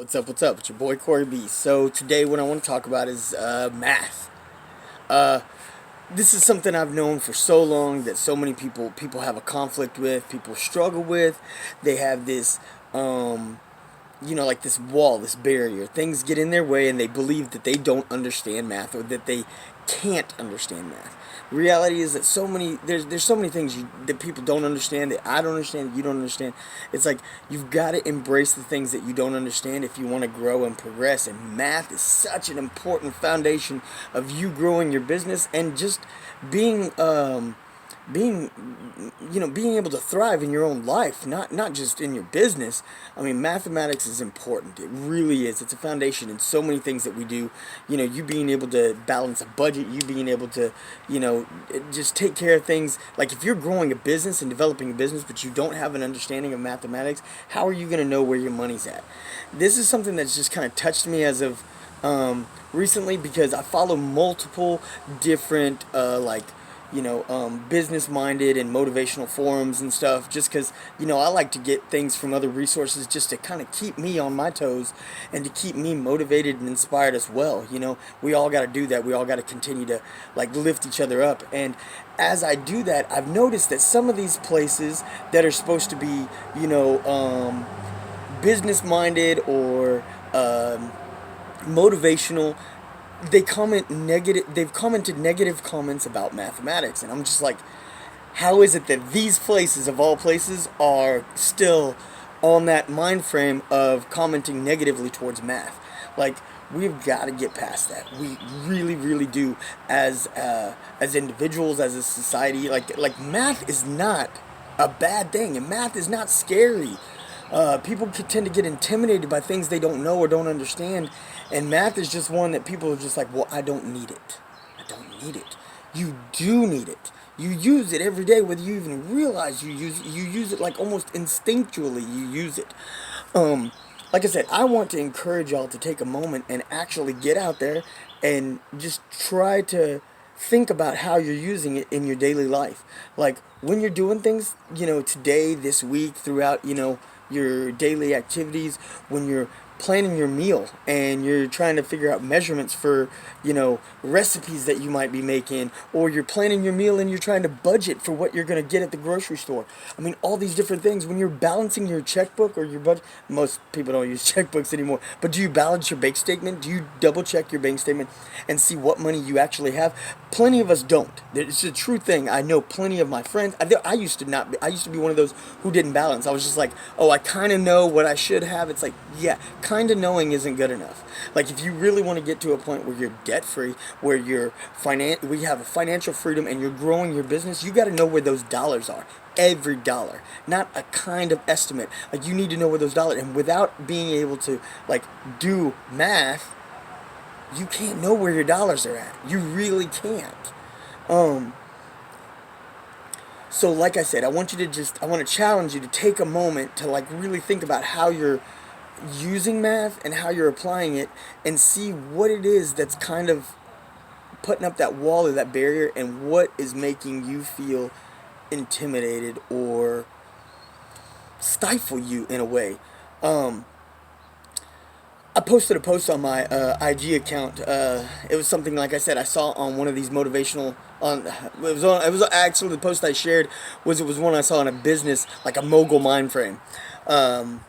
What's up? What's up? It's your boy Corey B. So today, what I want to talk about is math. Uh, this is something I've known for so long that so many people have a conflict with, people struggle with. They have this like this wall, this barrier. Things get in their way and they believe that they don't understand math or that they can't understand math. The reality is that there's so many things that people don't understand, that I don't understand, that you don't understand. It's like you've got to embrace the things that you don't understand if you want to grow and progress. And math is such an important foundation of you growing your business and just being being being able to thrive in your own life, not just in your business. I mean, mathematics is important. It really is. It's a foundation in so many things that we do. You being able to balance a budget, you being able to just take care of things. Like, if you're growing a business and developing a business but you don't have an understanding of mathematics, how are you going to know where your money's at? This is something that's just kind of touched me as of recently, because I follow multiple different business minded and motivational forums and stuff, just because, I like to get things from other resources just to kind of keep me on my toes and to keep me motivated and inspired as well. We all got to do that. We all got to continue to lift each other up. And as I do that, I've noticed that some of these places that are supposed to be, business minded or motivational, they've commented negative comments about mathematics, and I'm just like, how is it that these places of all places are still on that mind frame of commenting negatively towards math? Like, we've got to get past that. We really, really do, as individuals, as a society. Like math is not a bad thing, and math is not scary. People tend to get intimidated by things they don't know or don't understand, and math is just one that people are just like, well, I don't need it. I don't need it. You do need it. You use it every day, whether you even realize you use it, like almost instinctually. You use it. Like I said, I want to encourage y'all to take a moment and actually get out there and just try to think about how you're using it in your daily life. Like, when you're doing things, today, this week, throughout, your daily activities, when you're planning your meal and you're trying to figure out measurements for, recipes that you might be making, or you're planning your meal and you're trying to budget for what you're going to get at the grocery store. I mean, all these different things. When you're balancing your checkbook or your budget, most people don't use checkbooks anymore, but do you balance your bank statement? Do you double check your bank statement and see what money you actually have? Plenty of us don't. It's a true thing. I know plenty of my friends. I used to not. I used to be one of those who didn't balance. I was just like, oh, I kind of know what I should have. It's like, yeah, kind of knowing isn't good enough. Like, if you really want to get to a point where you're debt free, where we have a financial freedom and you're growing your business, you got to know where those dollars are. Every dollar, not a kind of estimate. Like, you need to know where those dollars, and without being able to do math, you can't know where your dollars are at. You really can't. So, like I said, I want to challenge you to take a moment to really think about how you're using math and how you're applying it, and see what it is that's kind of putting up that wall or that barrier, and what is making you feel intimidated or stifle you in a way. I posted a post on my IG account. It was something, like I said, I saw on one of these motivational. It was actually the post I shared was one I saw in a business, like a mogul mind frame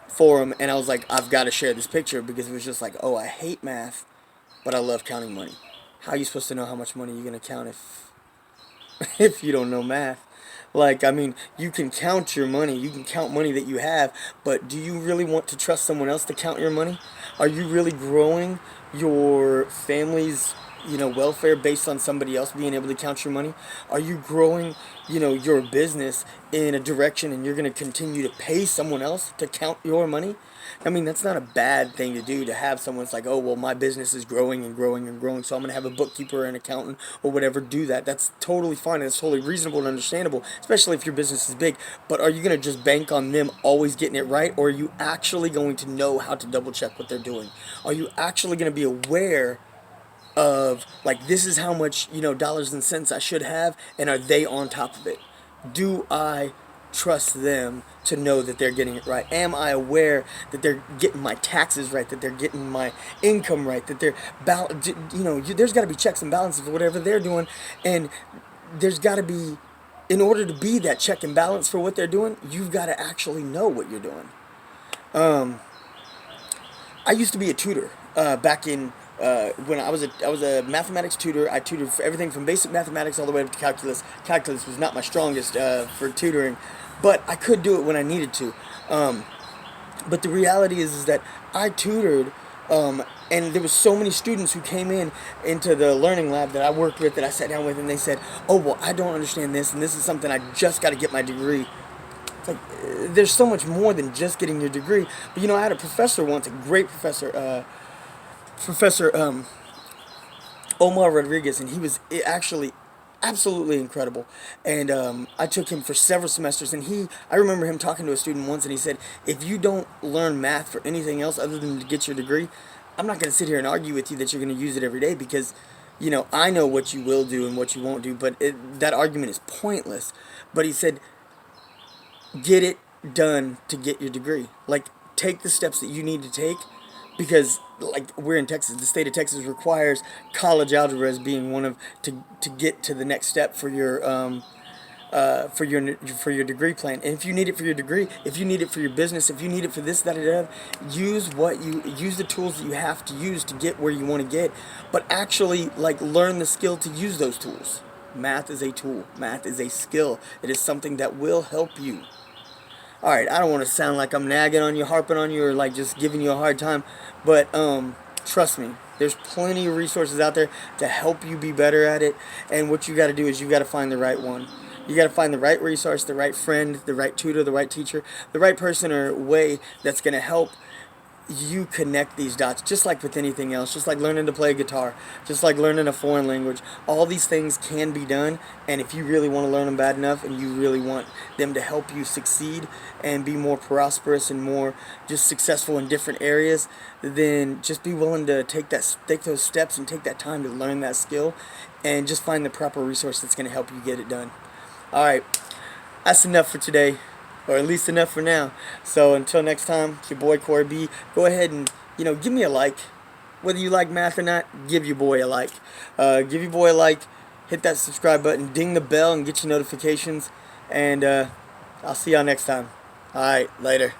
forum, and I was like, I've got to share this picture, because it was just like, oh, I hate math, but I love counting money. How are you supposed to know how much money you're gonna count if you don't know math? Like, I mean, you can count your money, you can count money that you have, but do you really want to trust someone else to count your money? Are you really growing your family's, welfare based on somebody else being able to count your money? Are you growing, your business in a direction and you're going to continue to pay someone else to count your money? I mean, that's not a bad thing to do, to have someone's like, oh, well, my business is growing and growing and growing, so I'm going to have a bookkeeper or an accountant or whatever do that. That's totally fine, and it's totally reasonable and understandable, especially if your business is big. But are you going to just bank on them always getting it right, or are you actually going to know how to double check what they're doing? Are you actually going to be aware of, like, this is how much, dollars and cents I should have, and are they on top of it? Do I trust them to know that they're getting it right? Am I aware that they're getting my taxes right, that they're getting my income right, that they're there's got to be checks and balances for whatever they're doing, and there's got to be, in order to be that check and balance for what they're doing, you've got to actually know what you're doing. I used to be a tutor back in when I was a mathematics tutor. I tutored for everything from basic mathematics all the way up to calculus. Calculus was not my strongest for tutoring, but I could do it when I needed to. But the reality is that I tutored, and there was so many students who came into the learning lab that I worked with, that I sat down with, and they said, "Oh, well, I don't understand this, and this is something I just got to get my degree." It's like, there's so much more than just getting your degree. But I had a professor once, a great professor, Professor Omar Rodriguez, and he was actually absolutely incredible. And I took him for several semesters, and I remember him talking to a student once, and he said, "If you don't learn math for anything else other than to get your degree, I'm not going to sit here and argue with you that you're going to use it every day, because I know what you will do and what you won't do, but that argument is pointless." But he said, get it done to get your degree. Like, take the steps that you need to take, because, like, we're in Texas. The state of Texas requires college algebra as being one of to get to the next step for your degree plan. And if you need it for your degree, if you need it for your business, if you need it for this, that, or that, use the tools that you have to use to get where you want to get, but actually, like, learn the skill to use those tools. Math is a tool. Math is a skill. It is something that will help you. Alright, I don't want to sound like I'm nagging on you, harping on you, or like just giving you a hard time, but trust me, there's plenty of resources out there to help you be better at it, and what you got to do is you got to find the right one. You got to find the right resource, the right friend, the right tutor, the right teacher, the right person or way that's going to help you connect these dots, just like with anything else, just like learning to play guitar, just like learning a foreign language. All these things can be done, and if you really want to learn them bad enough, and you really want them to help you succeed and be more prosperous and more just successful in different areas, then just be willing to take those steps and take that time to learn that skill, and just find the proper resource that's going to help you get it done. Alright, that's enough for today, or at least enough for now. So until next time, it's your boy Corey B. Go ahead and give me a like. Whether you like math or not, give your boy a like. Give your boy a like. Hit that subscribe button. Ding the bell and get your notifications. And I'll see y'all next time. Alright, later.